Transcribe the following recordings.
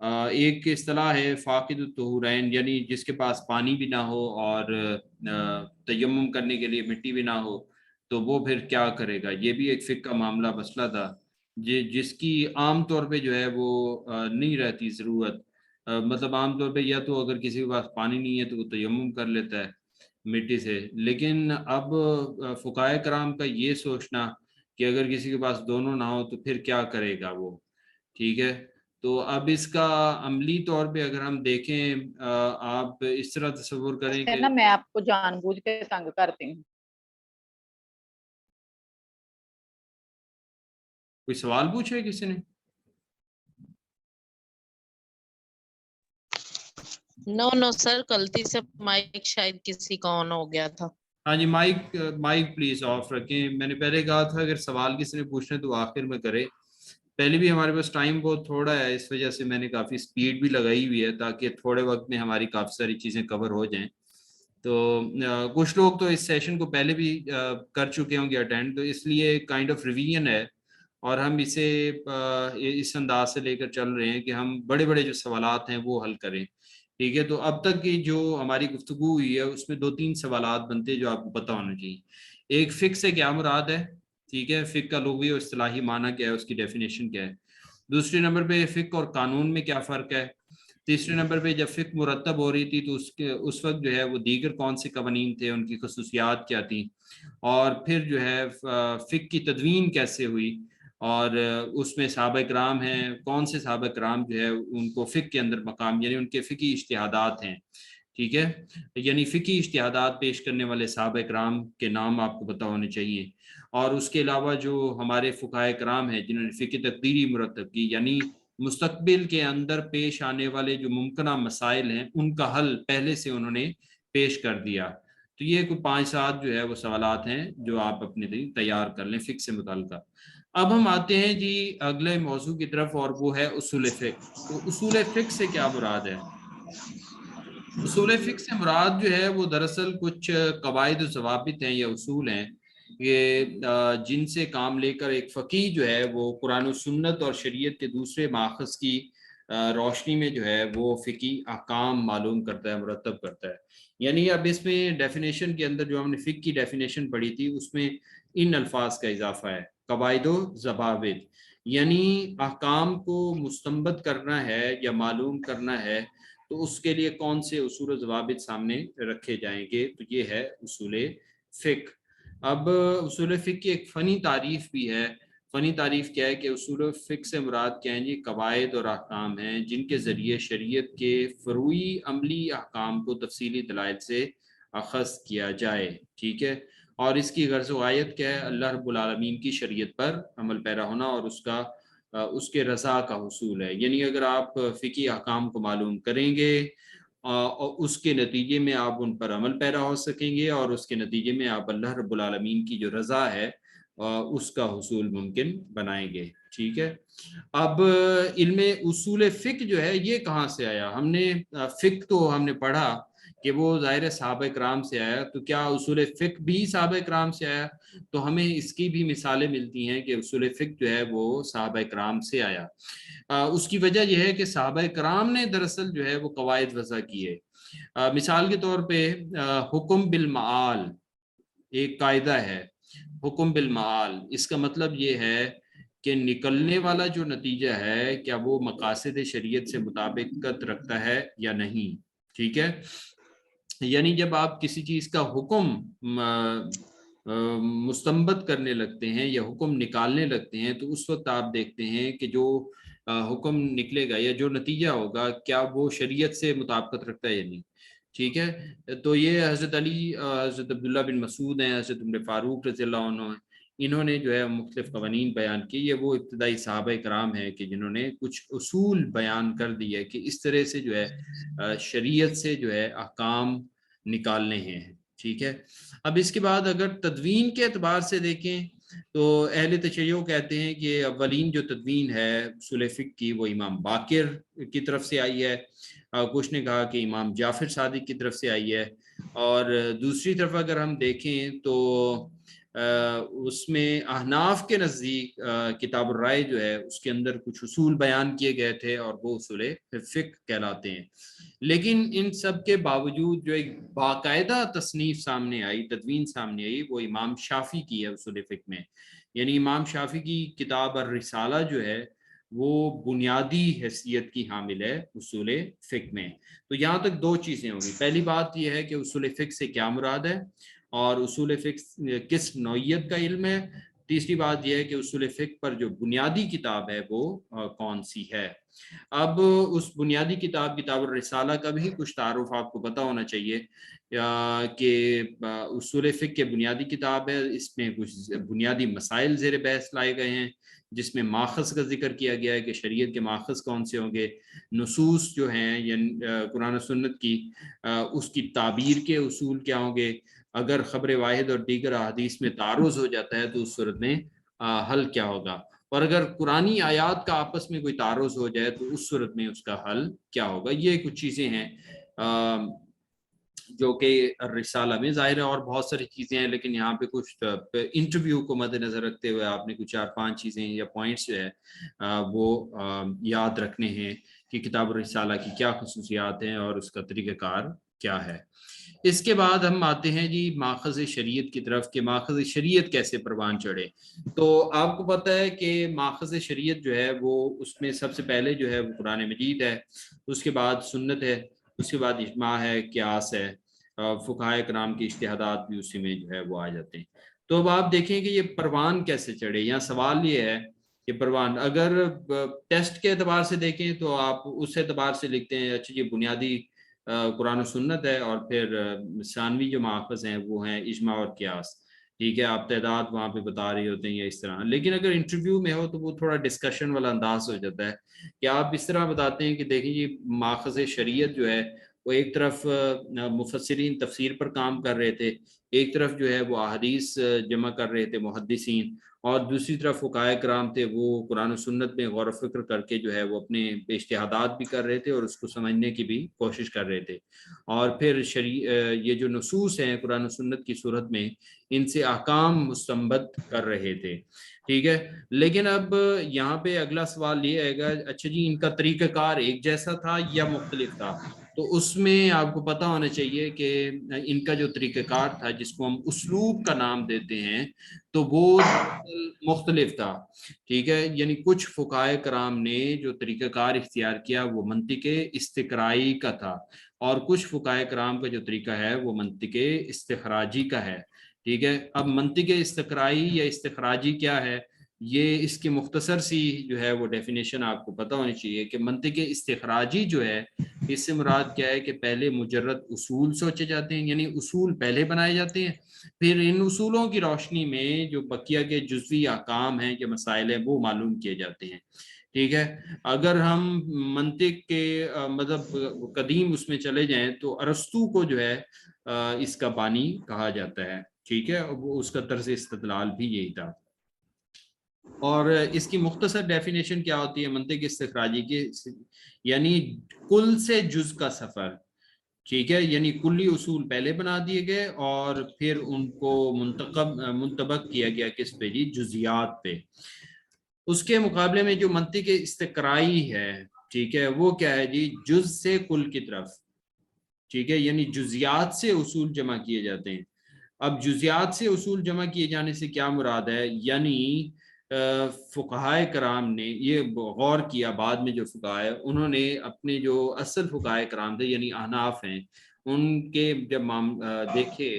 ایک اصطلاح ہے فاقد الطہورین، یعنی جس کے پاس پانی بھی نہ ہو اور تیمم کرنے کے لیے مٹی بھی نہ ہو تو وہ پھر کیا کرے گا. یہ بھی ایک فقہ کا معاملہ مسئلہ تھا جس کی عام طور پہ جو ہے وہ نہیں رہتی ضرورت. مطلب عام طور پہ یا تو اگر کسی کے پاس پانی نہیں ہے تو وہ تیمم کر لیتا ہے مٹی سے. لیکن اب فقہائے کرام کا یہ سوچنا کہ اگر کسی کے پاس دونوں نہ ہو تو پھر کیا کرے گا وہ. ٹھیک ہے، تو اب اس کا عملی طور پہ اگر ہم دیکھیں، آپ اس طرح تصور کریں کہ نا میں آپ کو جان بوجھ کے تنگ کرتی ہوں. کوئی سوال پوچھے کسی نے؟ نو سر، غلطی سے مائک شاید کسی کا آن ہو گیا تھا. ہاں جی، مائک پلیز آف رکھیں. میں نے پہلے کہا تھا اگر سوال کسی نے پوچھنا تو آخر میں کرے. پہلے بھی ہمارے پاس ٹائم بہت تھوڑا ہے، اس وجہ سے میں نے کافی سپیڈ بھی لگائی ہوئی ہے تاکہ تھوڑے وقت میں ہماری کافی ساری چیزیں کور ہو جائیں. تو کچھ لوگ تو اس سیشن کو پہلے بھی کر چکے ہوں گے اٹینڈ، تو اس لیے کائنڈ آف ریویژن ہے اور ہم اسے اس انداز سے لے کر چل رہے ہیں کہ ہم بڑے بڑے جو سوالات ہیں وہ حل کریں. ٹھیک ہے، تو اب تک کی جو ہماری گفتگو ہوئی ہے اس میں 2-3 سوالات بنتے جو آپ کو پتہ ہونا چاہیے. ایک فقہ سے کیا مراد ہے، ٹھیک ہے، فقہ کا لغوی اور اصطلاحی معنی کیا ہے، اس کی ڈیفینیشن کیا ہے. دوسرے نمبر پہ فقہ اور قانون میں کیا فرق ہے. تیسرے نمبر پہ جب فقہ مرتب ہو رہی تھی تو اس وقت جو ہے وہ دیگر کون سے قوانین تھے، ان کی خصوصیات کیا تھیں. اور پھر جو ہے فقہ کی تدوین کیسے ہوئی، اور اس میں صحابہ کرام ہیں، کون سے صحابہ کرام جو ہے ان کو فقہ کے اندر مقام، یعنی ان کے فقہی اجتہادات ہیں. ٹھیک ہے، یعنی فقہی اجتہادات پیش کرنے والے صحابہ کرام کے نام آپ کو پتہ ہونے چاہیے. اور اس کے علاوہ جو ہمارے فقہائے کرام ہیں جنہوں نے فقہ تقدیری مرتب کی، یعنی مستقبل کے اندر پیش آنے والے جو ممکنہ مسائل ہیں ان کا حل پہلے سے انہوں نے پیش کر دیا. تو یہ کوئی 5-7 جو ہے وہ سوالات ہیں جو آپ اپنے لیے تیار کر لیں فقہ سے متعلقہ. اب ہم آتے ہیں جی اگلے موضوع کی طرف، اور وہ ہے اصول فقہ. تو اصول فقہ سے کیا مراد ہے؟ اصول فقہ سے مراد جو ہے وہ دراصل کچھ قواعد و ضوابط ہیں یا اصول ہیں یہ جن سے کام لے کر ایک فقیہ جو ہے وہ قرآن و سنت اور شریعت کے دوسرے ماخذ کی روشنی میں جو ہے وہ فقہی احکام معلوم کرتا ہے، مرتب کرتا ہے. یعنی اب اس میں ڈیفینیشن کے اندر جو ہم نے فقہ کی ڈیفینیشن پڑھی تھی اس میں ان الفاظ کا اضافہ ہے، قواعد و ضوابط. یعنی احکام کو مستنبط کرنا ہے یا معلوم کرنا ہے تو اس کے لیے کون سے اصول و ضوابط سامنے رکھے جائیں گے، تو یہ ہے اصول فقہ. اب اصول فقہ کی ایک فنی تعریف بھی ہے. فنی تعریف کیا ہے کہ اصول فقہ سے مراد کیا ہے جی، قواعد اور احکام ہیں جن کے ذریعے شریعت کے فروعی عملی احکام کو تفصیلی دلائل سے اخذ کیا جائے. ٹھیک ہے، اور اس کی غرض و غایت کیا ہے، اللہ رب العالمین کی شریعت پر عمل پیرا ہونا اور اس کے رضا کا حصول ہے. یعنی اگر آپ فقہی احکام کو معلوم کریں گے اور اس کے نتیجے میں آپ ان پر عمل پیرا ہو سکیں گے اور اس کے نتیجے میں آپ اللہ رب العالمین کی جو رضا ہے اس کا حصول ممکن بنائیں گے. ٹھیک ہے، اب علم اصول فقہ جو ہے یہ کہاں سے آیا؟ ہم نے فقہ تو ہم نے پڑھا کہ وہ ظاہر صحابہ کرام سے آیا، تو کیا اصول فقہ بھی صحابہ کرام سے آیا؟ تو ہمیں اس کی بھی مثالیں ملتی ہیں کہ اصول فقہ جو ہے وہ صحابہ کرام سے آیا. اس کی وجہ یہ ہے کہ صحابہ کرام نے دراصل جو ہے وہ قواعد وضع کیے. مثال کے طور پہ حکم بالمعال ایک قاعدہ ہے. حکم بالمعال اس کا مطلب یہ ہے کہ نکلنے والا جو نتیجہ ہے کیا وہ مقاصد شریعت سے مطابقت رکھتا ہے یا نہیں. ٹھیک ہے، یعنی جب آپ کسی چیز کا حکم مستنبط کرنے لگتے ہیں یا حکم نکالنے لگتے ہیں تو اس وقت آپ دیکھتے ہیں کہ جو حکم نکلے گا یا جو نتیجہ ہوگا کیا وہ شریعت سے مطابقت رکھتا ہے یا نہیں. ٹھیک ہے، تو یہ حضرت علی، حضرت عبداللہ بن مسعود ہیں، حضرت عمر فاروق رضی اللہ عنہ ہیں، انہوں نے جو ہے مختلف قوانین بیان کی. یہ وہ ابتدائی صحابہ کرام ہیں کہ جنہوں نے کچھ اصول بیان کر دیے کہ اس طرح سے جو ہے شریعت سے جو ہے احکام نکالنے ہیں. ٹھیک ہے، اب اس کے بعد اگر تدوین کے اعتبار سے دیکھیں تو اہل تشیع کہتے ہیں کہ اولین جو تدوین ہے اصول فقہ کی وہ امام باقر کی طرف سے آئی ہے. کچھ نے کہا کہ امام جعفر صادق کی طرف سے آئی ہے. اور دوسری طرف اگر ہم دیکھیں تو اس میں احناف کے نزدیک کتاب الرائے جو ہے اس کے اندر کچھ اصول بیان کیے گئے تھے اور وہ اصول فقہ کہلاتے ہیں. لیکن ان سب کے باوجود جو ایک باقاعدہ تصنیف سامنے آئی، تدوین سامنے آئی، وہ امام شافعی کی ہے اصول فقہ میں. یعنی امام شافعی کی کتاب الرسالہ جو ہے وہ بنیادی حیثیت کی حامل ہے اصول فقہ میں. تو یہاں تک دو چیزیں ہوں گی. پہلی بات یہ ہے کہ اصول فقہ سے کیا مراد ہے اور اصول فقہ کس نوعیت کا علم ہے. تیسری بات یہ ہے کہ اصول فقہ پر جو بنیادی کتاب ہے وہ کون سی ہے. اب اس بنیادی کتاب الرسالہ کا بھی کچھ تعارف آپ کو پتہ ہونا چاہیے کہ اصول فقہ کے بنیادی کتاب ہے. اس میں کچھ بنیادی مسائل زیر بحث لائے گئے ہیں جس میں ماخذ کا ذکر کیا گیا ہے کہ شریعت کے ماخذ کون سے ہوں گے، نصوص جو ہیں یعنی قرآن و سنت کی اس کی تعبیر کے اصول کیا ہوں گے، اگر خبر واحد اور دیگر احادیث میں تعارض ہو جاتا ہے تو اس صورت میں حل کیا ہوگا، اور اگر قرآنی آیات کا آپس میں کوئی تعارض ہو جائے تو اس صورت میں اس کا حل کیا ہوگا. یہ کچھ چیزیں ہیں جو کہ رسالہ میں ظاہر ہے، اور بہت ساری چیزیں ہیں لیکن یہاں پہ کچھ انٹرویو کو مد نظر رکھتے ہوئے آپ نے کچھ 4-5 چیزیں یا پوائنٹس جو ہے وہ یاد رکھنے ہیں کہ کتاب الرسالہ کی کیا خصوصیات ہیں اور اس کا طریقہ کار کیا ہے. اس کے بعد ہم آتے ہیں جی ماخذ شریعت کی طرف کہ ماخذ شریعت کیسے پروان چڑھے. تو آپ کو پتہ ہے کہ ماخذ شریعت جو ہے وہ اس میں سب سے پہلے جو ہے وہ قرآن مجید ہے، اس کے بعد سنت ہے، اس کے بعد اجماع ہے، قیاس ہے، فقہائے کرام کے اجتہادات بھی اسی میں جو ہے وہ آ جاتے ہیں. تو اب آپ دیکھیں کہ یہ پروان کیسے چڑھے. یہاں سوال یہ ہے کہ پروان اگر ٹیسٹ کے اعتبار سے دیکھیں تو آپ اس اعتبار سے لکھتے ہیں اچھا یہ بنیادی قرآن و سنت ہے اور پھر ثانوی جو ماخذ ہیں وہ ہیں اجماع اور قیاس. ٹھیک ہے، آپ تعداد وہاں پہ بتا رہے ہوتے ہیں یا اس طرح. لیکن اگر انٹرویو میں ہو تو وہ تھوڑا ڈسکشن والا انداز ہو جاتا ہے کہ آپ اس طرح بتاتے ہیں کہ دیکھیں یہ ماخذ شریعت جو ہے وہ ایک طرف مفسرین تفسیر پر کام کر رہے تھے، ایک طرف جو ہے وہ احادیث جمع کر رہے تھے محدثین، اور دوسری طرف فقہائے کرام تھے وہ قرآن و سنت میں غور و فکر کر کے جو ہے وہ اپنے اجتہادات بھی کر رہے تھے اور اس کو سمجھنے کی بھی کوشش کر رہے تھے، اور پھر یہ جو نصوص ہیں قرآن و سنت کی صورت میں ان سے احکام مستنبط کر رہے تھے. ٹھیک ہے، لیکن اب یہاں پہ اگلا سوال یہ آئے گا اچھا جی ان کا طریقہ کار ایک جیسا تھا یا مختلف تھا. تو اس میں آپ کو پتہ ہونا چاہیے کہ ان کا جو طریقہ کار تھا جس کو ہم اسلوب کا نام دیتے ہیں تو وہ مختلف تھا. ٹھیک ہے، یعنی کچھ فقہائے کرام نے جو طریقہ کار اختیار کیا وہ منطق استقرائی کا تھا، اور کچھ فقہائے کرام کا جو طریقہ ہے وہ منطق استخراجی کا ہے. ٹھیک ہے، اب منطق استقرائی یا استخراجی کیا ہے، یہ اس کی مختصر سی جو ہے وہ ڈیفینیشن آپ کو پتہ ہونی چاہیے کہ منطق استخراجی جو ہے اس سے مراد کیا ہے کہ پہلے مجرد اصول سوچے جاتے ہیں، یعنی اصول پہلے بنائے جاتے ہیں، پھر ان اصولوں کی روشنی میں جو بقیہ کے جزوی احکام ہیں یا مسائل ہیں وہ معلوم کیے جاتے ہیں. ٹھیک ہے، اگر ہم منطق کے مطلب قدیم اس میں چلے جائیں تو ارسطو کو جو ہے اس کا بانی کہا جاتا ہے. ٹھیک ہے، وہ اس کا طرز استدلال بھی یہی تھا. اور اس کی مختصر ڈیفینیشن کیا ہوتی ہے منطق استخراجی کی، یعنی کل سے جز کا سفر. ٹھیک ہے، یعنی کلی اصول پہلے بنا دیے گئے اور پھر ان کو منطبق کیا گیا کس پہ جی، جزیات پہ. اس کے مقابلے میں جو منطق استقرائی ہے، ٹھیک ہے، وہ کیا ہے جی، جز سے کل کی طرف. ٹھیک ہے، یعنی جزیات سے اصول جمع کیے جاتے ہیں. اب جزیات سے اصول جمع کیے جانے سے کیا مراد ہے، یعنی فقہائے کرام نے یہ غور کیا، بعد میں جو فقہائے انہوں نے اپنے جو اصل فقہائے کرام تھے یعنی احناف ہیں ان کے جب دیکھے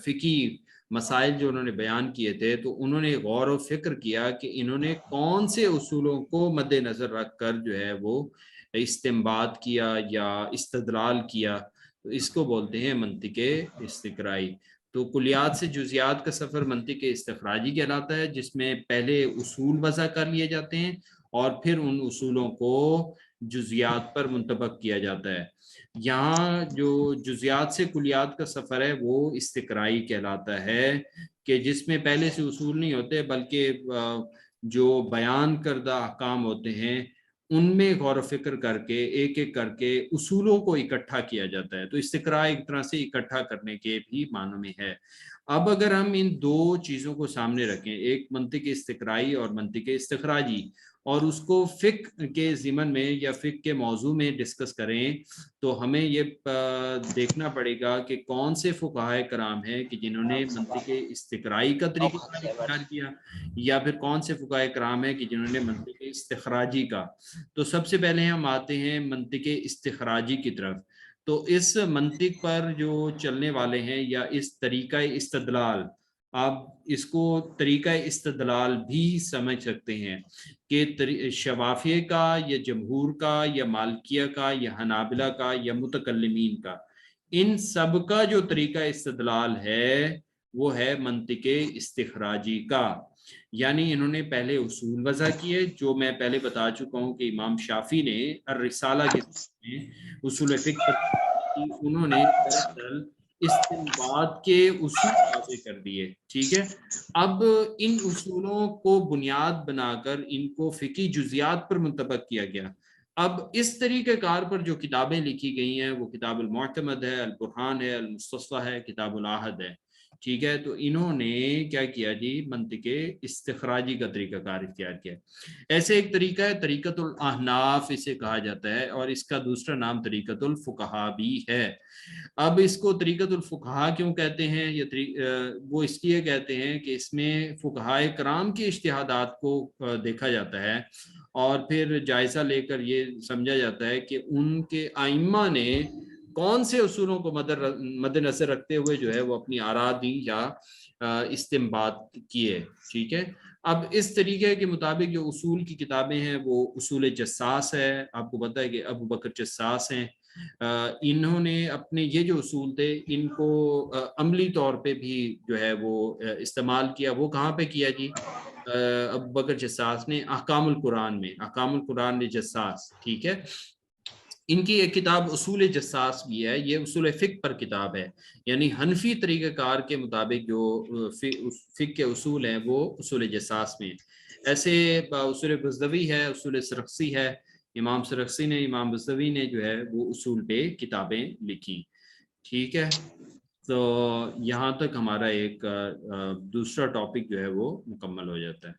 فقہی مسائل جو انہوں نے بیان کیے تھے تو انہوں نے غور و فکر کیا کہ انہوں نے کون سے اصولوں کو مد نظر رکھ کر جو ہے وہ استنباط کیا یا استدلال کیا. تو اس کو بولتے ہیں منطق استقرائی. تو کلیات سے جزیات کا سفر منطق استخراجی کہلاتا ہے جس میں پہلے اصول وضع کر لیے جاتے ہیں اور پھر ان اصولوں کو جزیات پر منطبق کیا جاتا ہے. یہاں جو جزیات سے کلیات کا سفر ہے وہ استقرائی کہلاتا ہے کہ جس میں پہلے سے اصول نہیں ہوتے بلکہ جو بیان کردہ احکام ہوتے ہیں ان میں غور و فکر کر کے ایک ایک کر کے اصولوں کو اکٹھا کیا جاتا ہے. تو استقراء ایک طرح سے اکٹھا کرنے کے بھی معنی میں ہے. اب اگر ہم ان دو چیزوں کو سامنے رکھیں، ایک منطق استقرائی اور منطق استخراجی، اور اس کو فقہ کے ضمن میں یا فقہ کے موضوع میں ڈسکس کریں، تو ہمیں یہ دیکھنا پڑے گا کہ کون سے فقہائے کرام ہیں کہ جنہوں نے منطق استقرائی کا طریقہ کار اختیار کیا، یا پھر کون سے فقہائے کرام ہیں کہ جنہوں نے منطق استخراجی کا۔ تو سب سے پہلے ہم آتے ہیں منطق استخراجی کی طرف۔ تو اس منطق پر جو چلنے والے ہیں، یا اس طریقہ استدلال، آپ اس کو طریقہ استدلال بھی سمجھ سکتے ہیں کہ شوافیہ کا یا جمہور کا یا مالکیہ کا یا حنابلہ کا یا متکلمین کا، ان سب کا جو طریقہ استدلال ہے وہ ہے منطق استخراجی کا۔ یعنی انہوں نے پہلے اصول وضع کیے، جو میں پہلے بتا چکا ہوں کہ امام شافعی نے الرسالہ کے اصول فقہ پر انہوں نے دراصل استنباط کے اصول واضح کر دیے، ٹھیک ہے۔ اب ان اصولوں کو بنیاد بنا کر ان کو فقہی جزیات پر منطبق کیا گیا۔ اب اس طریقہ کار پر جو کتابیں لکھی گئی ہیں وہ کتاب المعتمد ہے، البرہان ہے، المستصفیٰ ہے، کتاب العہد ہے، ٹھیک ہے۔ تو انہوں نے کیا کیا جی، منطق استخراجی کا طریقہ کار اختیار کیا۔ ایسے ایک طریقہ ہے طریقۃ الاحناف اسے کہا جاتا ہے، اور اس کا دوسرا نام طریقۃ الفقہا بھی ہے۔ اب اس کو طریقۃ الفقہا کیوں کہتے ہیں، وہ اس لیے کہتے ہیں کہ اس میں فقہائے کرام کے اجتہادات کو دیکھا جاتا ہے، اور پھر جائزہ لے کر یہ سمجھا جاتا ہے کہ ان کے ائمہ نے کون سے اصولوں کو مد نظر رکھتے ہوئے جو ہے وہ اپنی آراء دی یا استنباط کیے، ٹھیک ہے۔ اب اس طریقے کے مطابق جو اصول کی کتابیں ہیں وہ اصول جساس ہے، آپ کو پتہ ہے کہ ابو بکر جساس ہیں۔ انہوں نے اپنے یہ جو اصول تھے ان کو عملی طور پہ بھی جو ہے وہ استعمال کیا۔ وہ کہاں پہ کیا جی؟ ابو بکر جساس نے احکام القرآن میں، احکام القرآن جساس، ٹھیک ہے۔ ان کی ایک کتاب اصول جساس بھی ہے، یہ اصول فقہ پر کتاب ہے، یعنی حنفی طریقہ کار کے مطابق جو فقہ کے اصول ہیں وہ اصول جساس میں۔ ایسے اصول بزدوی ہے، اصول سرخسی ہے، امام سرخسی نے، امام بزدوی نے جو ہے وہ اصول پہ کتابیں لکھی، ٹھیک ہے۔ تو یہاں تک ہمارا ایک دوسرا ٹاپک جو ہے وہ مکمل ہو جاتا ہے۔